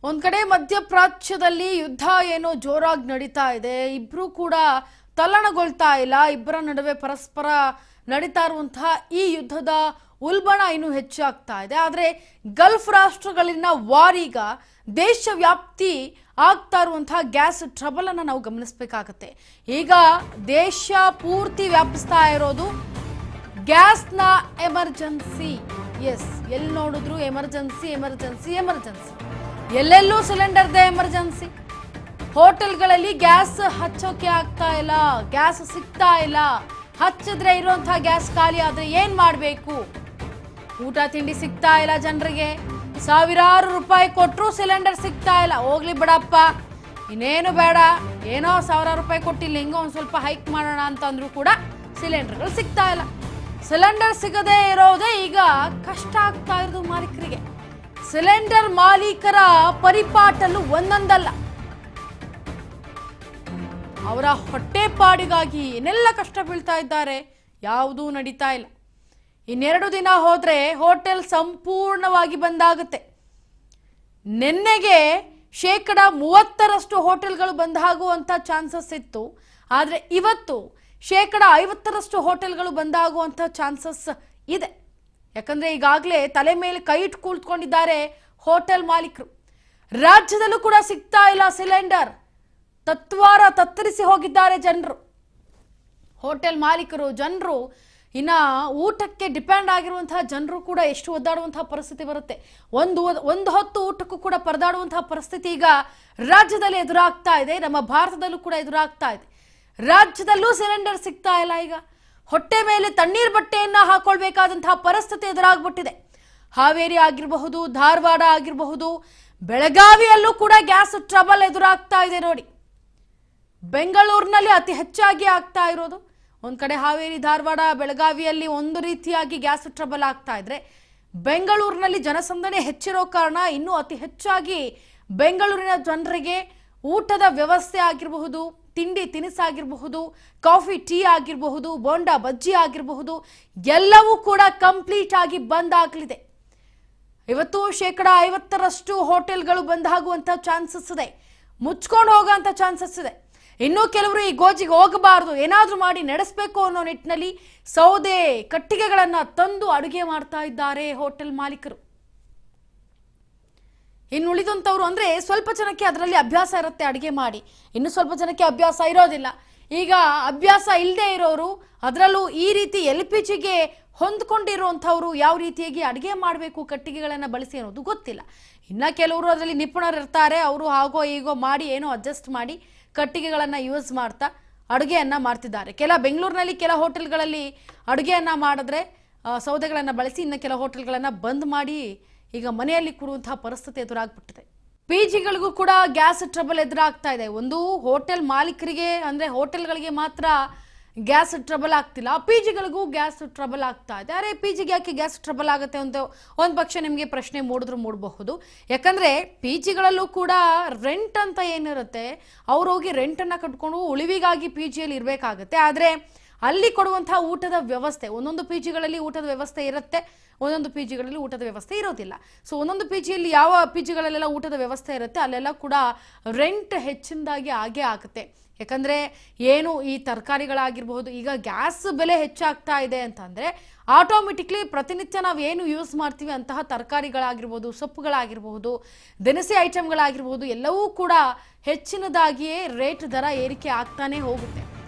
ಒಂದ್ ಕಡೆ ಮಧ್ಯಪ್ರಾಚ್ಯದಲ್ಲಿ ಯುದ್ಧ ಏನೋ ಜೋರಾಗಿ ನಡೀತಾ ಇದೆ. ಇಬ್ರು ಕೂಡ ತಲ್ಲಣಗೊಳ್ತಾ ಇಲ್ಲ. ಇಬ್ಬರ ನಡುವೆ ಪರಸ್ಪರ ನಡೀತಾ ಇರುವಂತಹ ಈ ಯುದ್ಧದ ಉಲ್ಬಣ ಇನ್ನೂ ಹೆಚ್ಚಾಗ್ತಾ ಇದೆ. ಆದರೆ ಗಲ್ಫ್ ರಾಷ್ಟ್ರಗಳಲ್ಲಿನ ವಾರೀಗ ದೇಶವ್ಯಾಪ್ತಿ ಆಗ್ತಾ ಇರುವಂತಹ ಗ್ಯಾಸ್ ಟ್ರಬಲ್ ಅನ್ನು ನಾವು ಗಮನಿಸಬೇಕಾಗತ್ತೆ. ಈಗ ದೇಶ ಪೂರ್ತಿ ವ್ಯಾಪಿಸ್ತಾ ಇರೋದು ಗ್ಯಾಸ್ನ ಎಮರ್ಜೆನ್ಸಿ. ಎಸ್, ಎಲ್ಲಿ ನೋಡಿದ್ರು ಎಮರ್ಜೆನ್ಸಿ ಎಮರ್ಜೆನ್ಸಿ ಎಮರ್ಜೆನ್ಸಿ. ಎಲ್ಲೆಲ್ಲೂ ಸಿಲಿಂಡರ್ದೇ ಎಮರ್ಜೆನ್ಸಿ. ಹೋಟೆಲ್ಗಳಲ್ಲಿ ಗ್ಯಾಸ್ ಹಚ್ಚೋಕೆ ಆಗ್ತಾ ಇಲ್ಲ, ಗ್ಯಾಸ್ ಸಿಗ್ತಾ ಇಲ್ಲ. ಹಚ್ಚಿದ್ರೆ ಇರುವಂತಹ ಗ್ಯಾಸ್ ಖಾಲಿ ಆದ್ರೆ ಏನ್ ಮಾಡಬೇಕು? ಊಟ ತಿಂಡಿ ಸಿಗ್ತಾ ಇಲ್ಲ ಜನರಿಗೆ. ಸಾವಿರಾರು ರೂಪಾಯಿ ಕೊಟ್ಟರು ಸಿಲಿಂಡರ್ ಸಿಗ್ತಾ ಇಲ್ಲ. ಹೋಗ್ಲಿ ಬಿಡಪ್ಪ, ಇನ್ನೇನು ಬೇಡ, ಏನೋ ಸಾವಿರಾರು ರೂಪಾಯಿ ಕೊಟ್ಟಿಲ್ಲ, ಹಿಂಗೋ ಒಂದು ಸ್ವಲ್ಪ ಹೈಕ್ ಮಾಡೋಣ ಅಂತಂದ್ರೂ ಕೂಡ ಸಿಲಿಂಡರ್ಗಳು ಸಿಗ್ತಾ ಇಲ್ಲ. ಸಿಲಿಂಡರ್ ಸಿಗದೆ ಇರೋದೇ ಈಗ ಕಷ್ಟ ಆಗ್ತಾ ಇರೋದು ಮಾಲೀಕರಿಗೆ. ಸಿಲಿಂಡರ್ ಮಾಲೀಕರ ಪರಿಪಾಟಲು ಒಂದೊಂದಲ್ಲ. ಅವರ ಹೊಟ್ಟೆಪಾಡಿಗಾಗಿ ಏನೆಲ್ಲ ಕಷ್ಟ ಬೀಳ್ತಾ ಇದ್ದಾರೆ, ಯಾವುದೂ ನಡೀತಾ ಇಲ್ಲ. ಇನ್ನೆರಡು ದಿನ ಹೋದ್ರೆ ಹೋಟೆಲ್ ಸಂಪೂರ್ಣವಾಗಿ ಬಂದಾಗುತ್ತೆ. ನಿನ್ನೆಗೆ 30% ಹೋಟೆಲ್ಗಳು ಬಂದಾಗುವಂಥ ಚಾನ್ಸಸ್ ಇತ್ತು. ಆದರೆ ಇವತ್ತು 50% ಹೋಟೆಲ್ಗಳು ಬಂದಾಗುವಂಥ ಚಾನ್ಸಸ್ ಇದೆ. ಯಾಕಂದ್ರೆ ಈಗಾಗಲೇ ತಲೆ ಮೇಲೆ ಕೈ ಇಟ್ಟು ಕೂತ್ಕೊಂಡಿದ್ದಾರೆ ಹೋಟೆಲ್ ಮಾಲೀಕರು. ರಾಜ್ಯದಲ್ಲೂ ಕೂಡ ಸಿಗ್ತಾ ಇಲ್ಲ ಸಿಲಿಂಡರ್. ತತ್ತರಿಸಿ ಹೋಗಿದ್ದಾರೆ ಜನರು. ಹೋಟೆಲ್ ಮಾಲೀಕರು, ಜನರು, ಇನ್ನ ಊಟಕ್ಕೆ ಡಿಪೆಂಡ್ ಆಗಿರುವಂತಹ ಜನರು ಕೂಡ ಎಷ್ಟು ಒದ್ದಾಡುವಂತಹ ಪರಿಸ್ಥಿತಿ ಬರುತ್ತೆ. ಒಂದು ಹೊತ್ತು ಊಟಕ್ಕೂ ಕೂಡ ಪರದಾಡುವಂತಹ ಪರಿಸ್ಥಿತಿ ಈಗ ರಾಜ್ಯದಲ್ಲಿ ಎದುರಾಗ್ತಾ ಇದೆ. ನಮ್ಮ ಭಾರತದಲ್ಲೂ ಕೂಡ ಎದುರಾಗ್ತಾ ಇದೆ. ರಾಜ್ಯದಲ್ಲೂ ಸಿಲಿಂಡರ್ ಸಿಗ್ತಾ ಇಲ್ಲ. ಈಗ ಹೊಟ್ಟೆ ಮೇಲೆ ತಣ್ಣೀರ್ ಬಟ್ಟೆಯನ್ನ ಹಾಕೊಳ್ಬೇಕಾದಂತಹ ಪರಿಸ್ಥಿತಿ ಎದುರಾಗ್ಬಿಟ್ಟಿದೆ. ಹಾವೇರಿ ಆಗಿರಬಹುದು, ಧಾರವಾಡ ಆಗಿರಬಹುದು, ಬೆಳಗಾವಿಯಲ್ಲೂ ಕೂಡ ಗ್ಯಾಸ್ ಟ್ರಬಲ್ ಎದುರಾಗ್ತಾ ಇದೆ. ನೋಡಿ, ಬೆಂಗಳೂರಿನಲ್ಲಿ ಅತಿ ಹೆಚ್ಚಾಗಿ ಆಗ್ತಾ ಇರೋದು. ಒಂದ್ ಕಡೆ ಹಾವೇರಿ, ಧಾರವಾಡ, ಬೆಳಗಾವಿಯಲ್ಲಿ ಒಂದು ರೀತಿಯಾಗಿ ಗ್ಯಾಸ್ ಟ್ರಬಲ್ ಆಗ್ತಾ ಇದ್ರೆ, ಬೆಂಗಳೂರಿನಲ್ಲಿ ಜನಸಂದಣಿ ಹೆಚ್ಚಿರೋ ಕಾರಣ ಇನ್ನೂ ಅತಿ ಹೆಚ್ಚಾಗಿ ಬೆಂಗಳೂರಿನ ಜನರಿಗೆ ಊಟದ ವ್ಯವಸ್ಥೆ ಆಗಿರಬಹುದು, ತಿಂಡಿ ತಿನಿಸಾಗಿರಬಹುದು, ಕಾಫಿ ಟೀ ಆಗಿರಬಹುದು, ಬೋಂಡಾ ಬಜ್ಜಿ ಆಗಿರಬಹುದು, ಎಲ್ಲವೂ ಕೂಡ ಕಂಪ್ಲೀಟ್ ಆಗಿ ಬಂದ್ ಆಗಲಿದೆ. ಇವತ್ತು 50% ಹೋಟೆಲ್ಗಳು ಬಂದಾಗುವಂತ ಚಾನ್ಸಸ್ ಇದೆ. ಮುಚ್ಕೊಂಡು ಹೋಗುವಂತ ಚಾನ್ಸಸ್ ಇದೆ. ಇನ್ನೂ ಕೆಲವರು ಈ ಗೋಜಿಗೆ ಹೋಗಬಾರದು, ಏನಾದ್ರೂ ಮಾಡಿ ನಡೆಸಬೇಕು ಅನ್ನೋ ನಿಟ್ಟಿನಲ್ಲಿ ಸೌದೆ ಕಟ್ಟಿಗೆಗಳನ್ನ ತಂದು ಅಡುಗೆ ಮಾಡ್ತಾ ಇದ್ದಾರೆ ಹೋಟೆಲ್ ಮಾಲೀಕರು. ಇನ್ನು ಉಳಿದಂಥವ್ರು ಅಂದ್ರೆ ಸ್ವಲ್ಪ ಜನಕ್ಕೆ ಅದರಲ್ಲಿ ಅಭ್ಯಾಸ ಇರುತ್ತೆ ಅಡುಗೆ ಮಾಡಿ, ಇನ್ನು ಸ್ವಲ್ಪ ಜನಕ್ಕೆ ಅಭ್ಯಾಸ ಇರೋದಿಲ್ಲ. ಈಗ ಅಭ್ಯಾಸ ಇಲ್ಲದೆ ಇರೋರು, ಅದರಲ್ಲೂ ಈ ರೀತಿ LPGಗೆ ಹೊಂದ್ಕೊಂಡಿರುವಂಥವ್ರು ಯಾವ ರೀತಿಯಾಗಿ ಅಡುಗೆ ಮಾಡಬೇಕು ಕಟ್ಟಿಗೆಗಳನ್ನು ಬಳಸಿ ಅನ್ನೋದು ಗೊತ್ತಿಲ್ಲ. ಇನ್ನು ಕೆಲವರು ಅದರಲ್ಲಿ ನಿಪುಣರಿರ್ತಾರೆ. ಅವರು ಹಾಗೋ ಹೀಗೋ ಮಾಡಿ ಏನೋ ಅಡ್ಜಸ್ಟ್ ಮಾಡಿ ಕಟ್ಟಿಗೆಗಳನ್ನು ಯೂಸ್ ಮಾಡ್ತಾ ಅಡುಗೆಯನ್ನು ಮಾಡ್ತಿದ್ದಾರೆ. ಬೆಂಗಳೂರಿನಲ್ಲಿ ಕೆಲ ಹೋಟೆಲ್ಗಳಲ್ಲಿ ಅಡುಗೆಯನ್ನು ಮಾಡಿದ್ರೆ ಸೌದೆಗಳನ್ನು ಬಳಸಿ, ಇನ್ನು ಕೆಲ ಹೋಟೆಲ್ಗಳನ್ನು ಬಂದ್ ಮಾಡಿ ಈಗ ಮನೆಯಲ್ಲಿ ಕೂರುವಂತಹ ಪರಿಸ್ಥಿತಿ ಎದುರಾಗ್ಬಿಟ್ಟಿದೆ. PGಗಳಿಗೂ ಕೂಡ ಗ್ಯಾಸ್ ಟ್ರಬಲ್ ಎದುರಾಗ್ತಾ ಇದೆ. ಒಂದು ಹೋಟೆಲ್ ಮಾಲೀಕರಿಗೆ ಅಂದ್ರೆ ಹೋಟೆಲ್ಗಳಿಗೆ ಮಾತ್ರ ಗ್ಯಾಸ್ ಟ್ರಬಲ್ ಆಗ್ತಿಲ್ಲ, PGಗಳಿಗೂ ಗ್ಯಾಸ್ ಟ್ರಬಲ್ ಆಗ್ತಾ ಇದೆ. ಅರೆ PGಗೆ ಯಾಕೆ ಗ್ಯಾಸ್ ಟ್ರಬಲ್ ಆಗುತ್ತೆ ಅಂತ ಒಂದು ಪಕ್ಷ ನಿಮಗೆ ಪ್ರಶ್ನೆ ಮೂಡಬಹುದು. ಯಾಕಂದ್ರೆ PGಗಳಲ್ಲೂ ಕೂಡ ರೆಂಟ್ ಅಂತ ಏನಿರುತ್ತೆ, ಅವ್ರು ಹೋಗಿ ರೆಂಟನ್ನು ಕಟ್ಕೊಂಡು ಉಳಿವಿಗಾಗಿ PGಯಲ್ಲಿ ಇರಬೇಕಾಗತ್ತೆ. ಆದರೆ ಅಲ್ಲಿ ಕೊಡುವಂತಹ ಊಟದ ವ್ಯವಸ್ಥೆ, ಒಂದೊಂದು PGಗಳಲ್ಲಿ ಊಟದ ವ್ಯವಸ್ಥೆ ಇರುತ್ತೆ, ಒಂದೊಂದು PGಗಳಲ್ಲಿ ಊಟದ ವ್ಯವಸ್ಥೆ ಇರೋದಿಲ್ಲ. ಸೊ ಒಂದೊಂದು PGಯಲ್ಲಿ ಯಾವ PGಗಳಲ್ಲೆಲ್ಲ ಊಟದ ವ್ಯವಸ್ಥೆ ಇರುತ್ತೆ ಅಲ್ಲೆಲ್ಲ ಕೂಡ ರೆಂಟ್ ಹೆಚ್ಚಿನದಾಗಿ ಆಗೇ ಆಗುತ್ತೆ. ಯಾಕಂದರೆ ಏನು ಈ ತರಕಾರಿಗಳಾಗಿರ್ಬಹುದು, ಈಗ ಗ್ಯಾಸ್ ಬೆಲೆ ಹೆಚ್ಚಾಗ್ತಾ ಇದೆ ಅಂತಂದರೆ ಆಟೋಮೆಟಿಕ್ಲಿ ಪ್ರತಿನಿತ್ಯ ನಾವು ಏನು ಯೂಸ್ ಮಾಡ್ತೀವಿ ಅಂತಹ ತರಕಾರಿಗಳಾಗಿರ್ಬೋದು, ಸೊಪ್ಪುಗಳಾಗಿರ್ಬಹುದು, ದಿನಸಿ ಐಟಮ್ಗಳಾಗಿರ್ಬೋದು, ಎಲ್ಲವೂ ಕೂಡ ಹೆಚ್ಚಿನದಾಗಿಯೇ ರೇಟ್ ದರ ಏರಿಕೆ ಆಗ್ತಾನೆ ಹೋಗುತ್ತೆ.